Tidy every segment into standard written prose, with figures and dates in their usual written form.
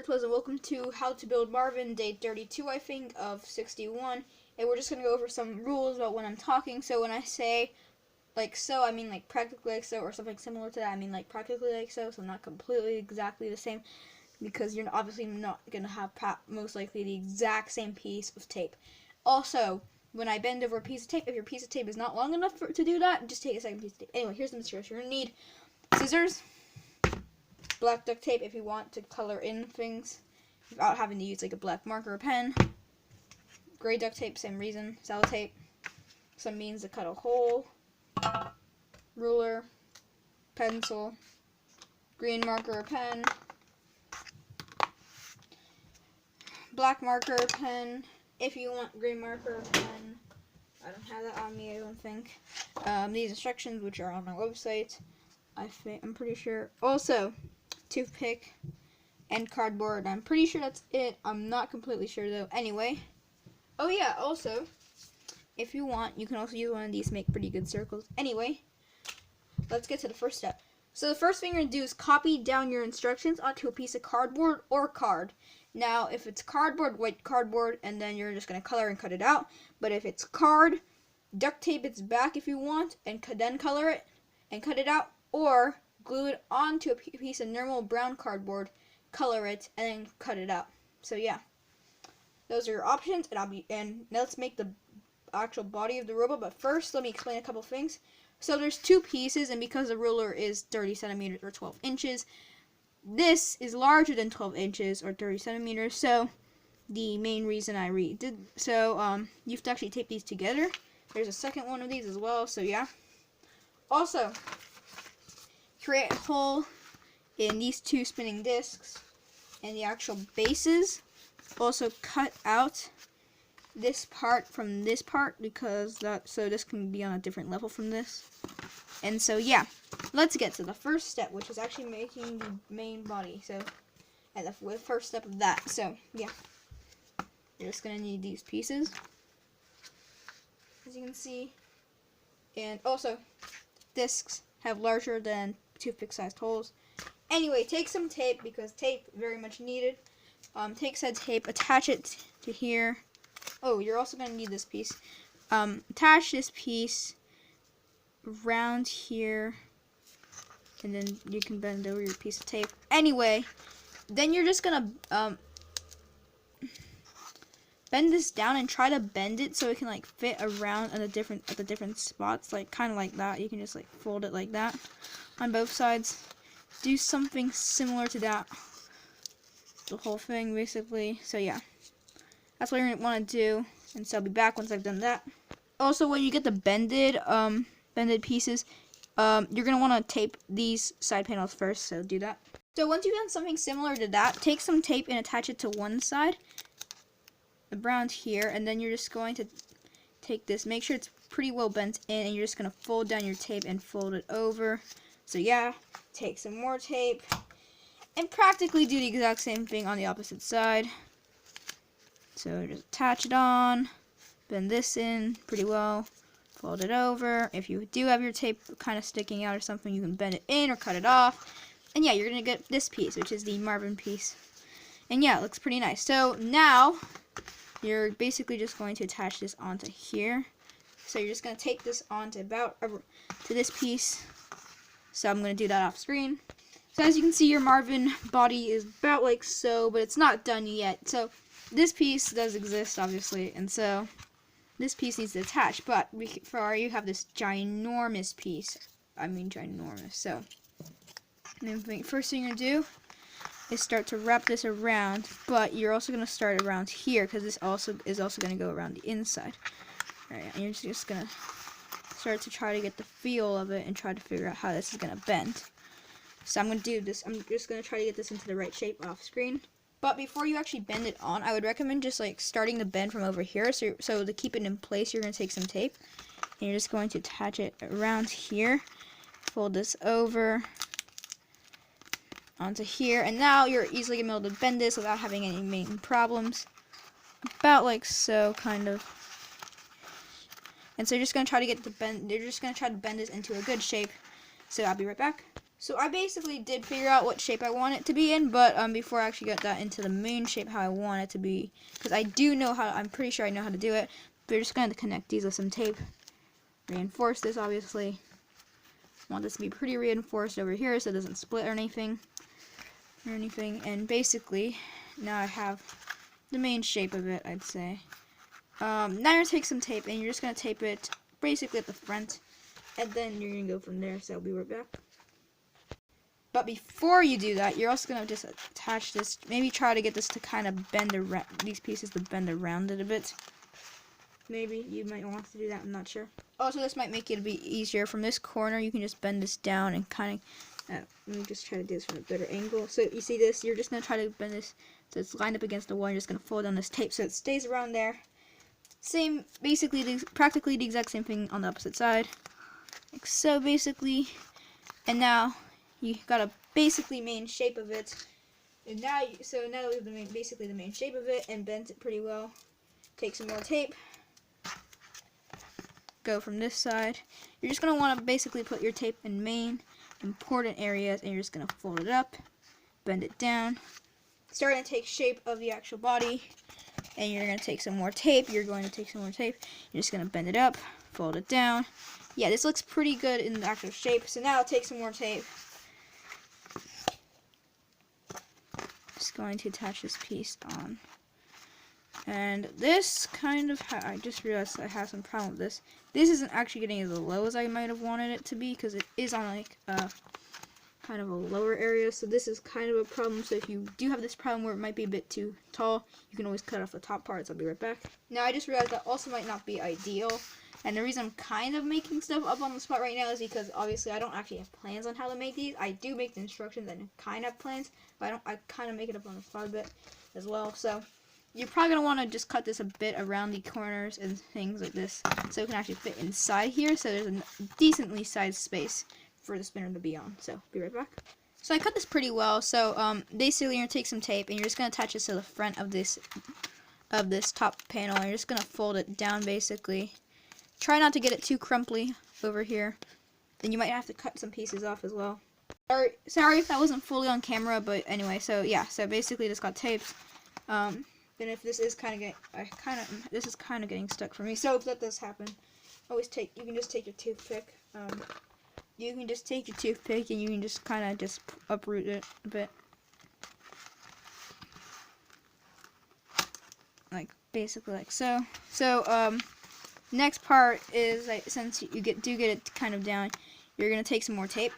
Turtles, and welcome to How to Build Marvin, day 32, I think, of 61. And we're just going to go over some rules about when I'm talking. So when I say like so, I mean like practically like so, or something similar to that. I mean like practically like so, so not completely exactly the same, because you're obviously not going to have most likely the exact same piece of tape. Also, when I bend over a piece of tape, if your piece of tape is not long enough to do that, just take a second piece of tape. Anyway, here's the materials. You're going to need scissors, black duct tape if you want to color in things without having to use like a black marker or pen. Gray duct tape, same reason. Sellotape, some means to cut a hole. Ruler, pencil, green marker or pen, black marker or pen if you want green marker or pen. I don't have that on me, I don't think. These instructions, which are on my website, I'm pretty sure. Also, toothpick and cardboard. I'm pretty sure that's it. I'm not completely sure though. Anyway, oh yeah, also, if you want, you can also use one of these to make pretty good circles. Anyway, let's get to the first step. So the first thing you're going to do is copy down your instructions onto a piece of cardboard or card. Now, if it's cardboard, white cardboard, and then you're just going to color and cut it out. But if it's card, duct tape its back if you want, and then color it and cut it out, or glue it onto a piece of normal brown cardboard, color it, and then cut it out. So yeah, those are your options, and now let's make the actual body of the robot. But first, let me explain a couple things. So there's two pieces, and because the ruler is 30 centimeters or 12 inches, this is larger than 12 inches or 30 centimeters. So the main reason I you have to actually tape these together. There's a second one of these as well. So yeah. Also, create a hole in these two spinning discs and the actual bases. Also cut out this part from this part, because so this can be on a different level from this. And so yeah, let's get to the first step, which is actually making the main body. So and the first step of that. So yeah, you're just gonna need these pieces, as you can see. And also, discs have larger than toothpick sized holes. Anyway, take some tape, because tape very much needed. Take said tape, attach it to here. Oh, you're also going to need this piece. Attach this piece around here, and then you can bend over your piece of tape. Anyway, then you're just going to bend this down and try to bend it so it can like fit around at the different spots, like kind of like that. You can just like fold it like that on both sides. Do something similar to that, the whole thing basically. So yeah, that's what you're gonna want to do, and so I'll be back once I've done that. Also, when you get the bended pieces, you're gonna want to tape these side panels first, so do that. So once you've done something similar to that, take some tape and attach it to one side around here, and then you're just going to take this, make sure it's pretty well bent in, and you're just going to fold down your tape and fold it over. So yeah, take some more tape and practically do the exact same thing on the opposite side. So just attach it on, bend this in pretty well, fold it over. If you do have your tape kind of sticking out or something, you can bend it in or cut it off. And yeah, you're going to get this piece, which is the Marvin piece. And yeah, it looks pretty nice. So now you're basically just going to attach this onto here. So you're just going to take this onto to this piece. So I'm going to do that off screen. So as you can see, your Marvin body is about like so, but it's not done yet. So this piece does exist, obviously, and so this piece needs to attach. But you have this ginormous piece. I mean ginormous. So the first thing you're going to do is start to wrap this around, but you're also going to start around here, because this is also going to go around the inside. Alright, and you're just going to start to try to get the feel of it and try to figure out how this is going to bend. So I'm going to do this. I'm just going to try to get this into the right shape off screen. But before you actually bend it on, I would recommend just like starting the bend from over here. So to keep it in place, you're going to take some tape, and you're just going to attach it around here. Fold this over onto here, and now you're easily gonna be able to bend this without having any main problems. About like so, kind of. And so you're just gonna try to get the bend. You're just gonna try to bend this into a good shape. So I'll be right back. So I basically did figure out what shape I want it to be in, but before I actually got that into the main shape how I want it to be, because I do know how, I'm pretty sure I know how to do it. We're just going to connect these with some tape. Reinforce this, obviously. Want this to be pretty reinforced over here so it doesn't split or anything. And basically, now I have the main shape of it, I'd say. Now you're going to take some tape and you're just going to tape it basically at the front. And then you're going to go from there, so I'll be right back. But before you do that, you're also going to just attach this, maybe try to get this to kind of bend around, these pieces to bend around it a bit. Maybe you might want to do that, I'm not sure. Also, this might make it a bit easier. From this corner, you can just bend this down and kind of, let me just try to do this from a better angle. So you see this, you're just going to try to bend this so it's lined up against the wall. You're just going to fold down this tape so it stays around there. Same, basically, practically the exact same thing on the opposite side. Like so, basically. And now, you got a basically main shape of it. And now, now that we have the basically the main shape of it and bent it pretty well, take some more tape. Go from this side. You're just going to want to basically put your tape in main important areas, and you're just going to fold it up, bend it down, starting to take shape of the actual body. And you're going to take some more tape. You're just going to bend it up, fold it down. Yeah, this looks pretty good in the actual shape. So now take some more tape. Just going to attach this piece on. And this kind of, I just realized I have some problem with this. This isn't actually getting as low as I might have wanted it to be, because it is on like kind of a lower area. So this is kind of a problem. So if you do have this problem where it might be a bit too tall, you can always cut off the top parts. I'll be right back. Now I just realized that also might not be ideal. And the reason I'm kind of making stuff up on the spot right now is because obviously I don't actually have plans on how to make these. I do make the instructions and kind of have plans, but I kind of make it up on the spot a bit as well. So you're probably going to want to just cut this a bit around the corners and things like this so it can actually fit inside here, so there's a decently sized space for the spinner to be on. So, be right back. So I cut this pretty well, so basically you're going to take some tape and you're just going to attach this to the front of this top panel, and you're just going to fold it down basically. Try not to get it too crumply over here. Then you might have to cut some pieces off as well. Sorry if that wasn't fully on camera, but anyway, so yeah, so basically this got taped. Then if this is kind of this is kind of getting stuck for me. So if that does happen, you can just take your toothpick. You can just take your toothpick and you can just kind of just uproot it a bit. Like basically like so. So next part is like, since you do get it kind of down, you're gonna take some more tape.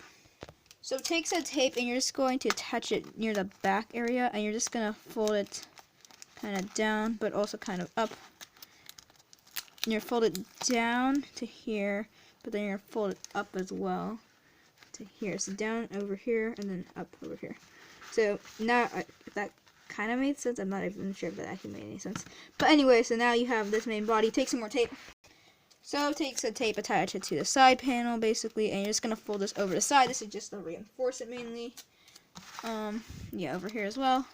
So take some tape and you're just going to attach it near the back area, and you're just gonna fold it kind of down, but also kind of up. And you're fold it down to here, but then you're gonna fold it up as well to here. So down over here and then up over here. So now, if that kind of made sense, I'm not even sure if that actually made any sense. But anyway, so now you have this main body. Take some more tape. So take some tape, attach it to the side panel basically, and you're just gonna fold this over the side. This is just to reinforce it mainly. Yeah, over here as well.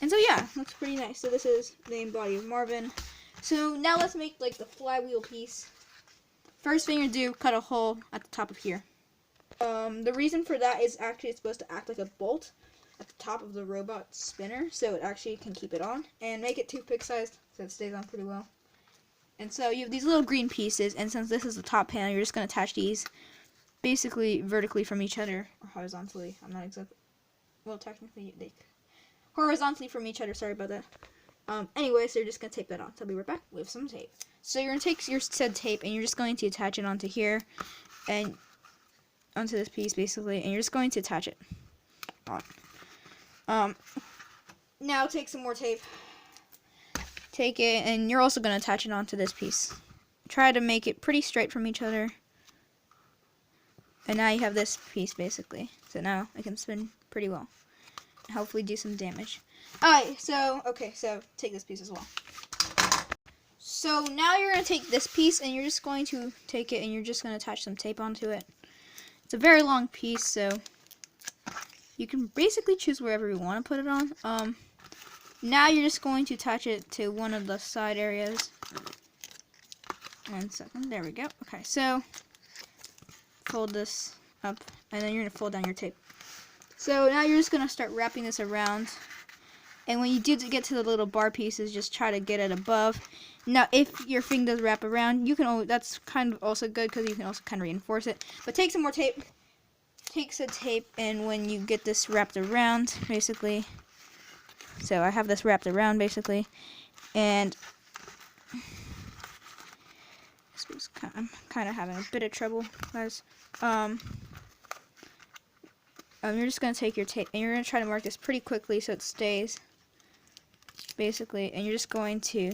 And so yeah, looks pretty nice. So this is the main body of Marvin. So now let's make like the flywheel piece. First thing you do, cut a hole at the top of here. The reason for that is actually it's supposed to act like a bolt at the top of the robot spinner, so it actually can keep it on. And make it toothpick sized so it stays on pretty well. And so you have these little green pieces, and since this is the top panel, you're just going to attach these basically vertically from each other, or horizontally. I'm not exactly, well, technically they horizontally from each other, sorry about that. Anyway, so you're just going to tape that on. So I'll be right back with some tape. So you're going to take your said tape, and you're just going to attach it onto here, and onto this piece, basically, and you're just going to attach it on. Now take some more tape. Take it, and you're also going to attach it onto this piece. Try to make it pretty straight from each other. And now you have this piece, basically. So now it can spin pretty well. Hopefully do some damage. Alright, so take this piece as well. So now you're going to take this piece, and you're just going to take it, and you're just going to attach some tape onto it. It's a very long piece, so you can basically choose wherever you want to put it on. Now you're just going to attach it to one of the side areas. 1 second, there we go. Okay, so fold this up and then you're going to fold down your tape. So now you're just going to start wrapping this around. And when you do get to the little bar pieces, just try to get it above. Now, if your thing does wrap around, you can that's kind of also good because you can also kind of reinforce it. But take some more tape. Take some tape, and when you get this wrapped around, basically. So I have this wrapped around, basically. And I'm kind of having a bit of trouble, guys. You're just going to take your tape, and you're going to try to mark this pretty quickly so it stays, basically, and you're just going to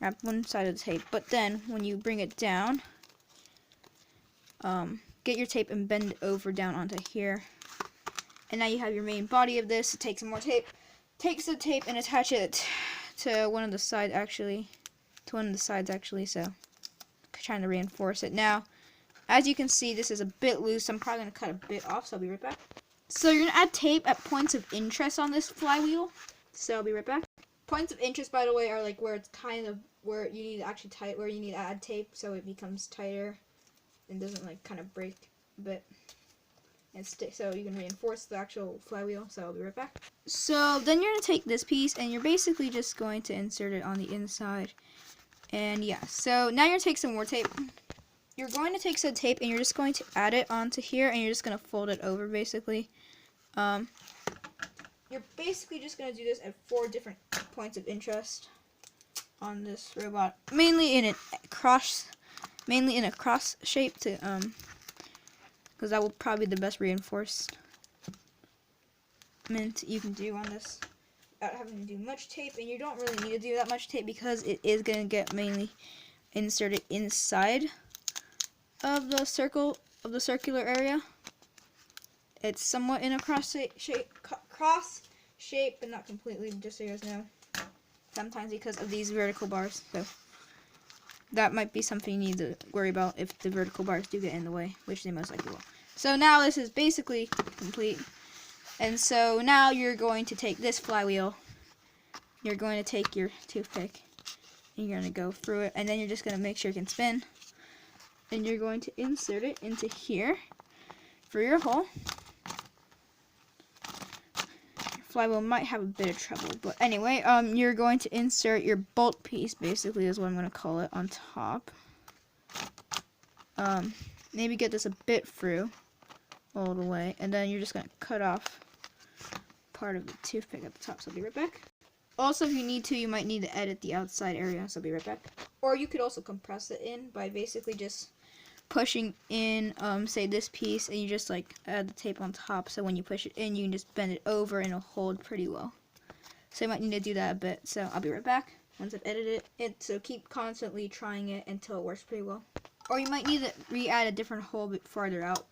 wrap one side of the tape, but then when you bring it down, get your tape and bend it over down onto here, and now you have your main body of this. Take some more tape, take some tape and attach it to one of the sides, actually, so trying to reinforce it. Now, as you can see, this is a bit loose. I'm probably going to cut a bit off, so I'll be right back. So you're going to add tape at points of interest on this flywheel. So I'll be right back. Points of interest, by the way, are like where it's kind of where you need to actually where you need to add tape so it becomes tighter and doesn't like kind of break a bit. And so you can reinforce the actual flywheel. So I'll be right back. So then you're going to take this piece and you're basically just going to insert it on the inside. And yeah, so now you're going to take some more tape. You're going to take some tape and you're just going to add it onto here and you're just going to fold it over, basically. You're basically just going to do this at 4 different points of interest on this robot, mainly in a cross shape, to because that will probably be the best reinforcement you can do on this without having to do much tape. And you don't really need to do that much tape because it is going to get mainly inserted inside of the circular area. It's somewhat in a cross shape, but not completely, just so you guys know. Sometimes because of these vertical bars, so that might be something you need to worry about if the vertical bars do get in the way, which they most likely will. So now this is basically complete, and so now you're going to take this flywheel, you're going to take your toothpick, and you're going to go through it, and then you're just going to make sure it can spin, and you're going to insert it into here for your hole. Flywheel might have a bit of trouble, but anyway, you're going to insert your bolt piece, basically is what I'm going to call it, on top. Maybe get this a bit through all the way, and then you're just going to cut off part of the toothpick at the top, so I'll be right back. Also, if you need to, you might need to edit the outside area, so I'll be right back. Or you could also compress it in by basically just pushing in, say this piece, and you just like add the tape on top, so when you push it in, you can just bend it over and it'll hold pretty well. So you might need to do that a bit, so I'll be right back once I've edited it. So keep constantly trying it until it works pretty well. Or you might need to re-add a different hole a bit farther out.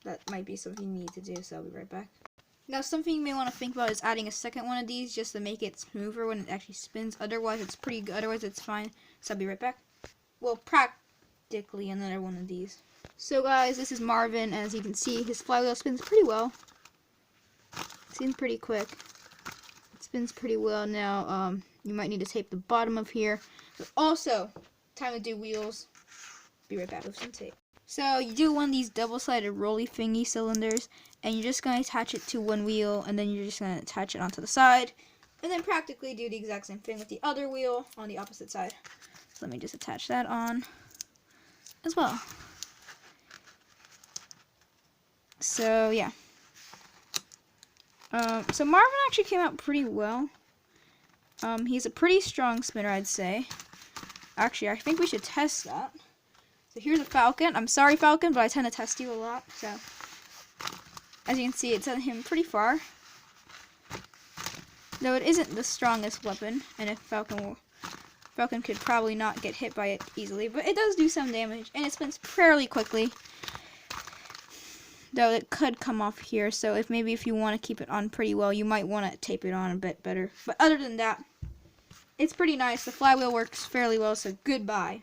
That might be something you need to do, so I'll be right back. Now, something you may want to think about is adding a second one of these just to make it smoother when it actually spins. Otherwise, it's pretty good. Otherwise, it's fine. So I'll be right back. Well, practically another one of these. So, guys, this is Marvin. As you can see, his flywheel spins pretty well. It seems pretty quick. It spins pretty well. Now, you might need to tape the bottom of here. But also, time to do wheels. Be right back with some tape. So you do one of these double-sided rolly thingy cylinders, and you're just going to attach it to one wheel, and then you're just going to attach it onto the side, and then practically do the exact same thing with the other wheel on the opposite side. So let me just attach that on as well. So yeah. So Marvin actually came out pretty well. He's a pretty strong spinner, I'd say. Actually, I think we should test that. So here's a Falcon. I'm sorry, Falcon, but I tend to test you a lot. So as you can see, it sent him pretty far. Though it isn't the strongest weapon, and if Falcon could probably not get hit by it easily, but it does do some damage, and it spins fairly quickly. Though it could come off here, so if you want to keep it on pretty well, you might want to tape it on a bit better. But other than that, it's pretty nice. The flywheel works fairly well, so goodbye.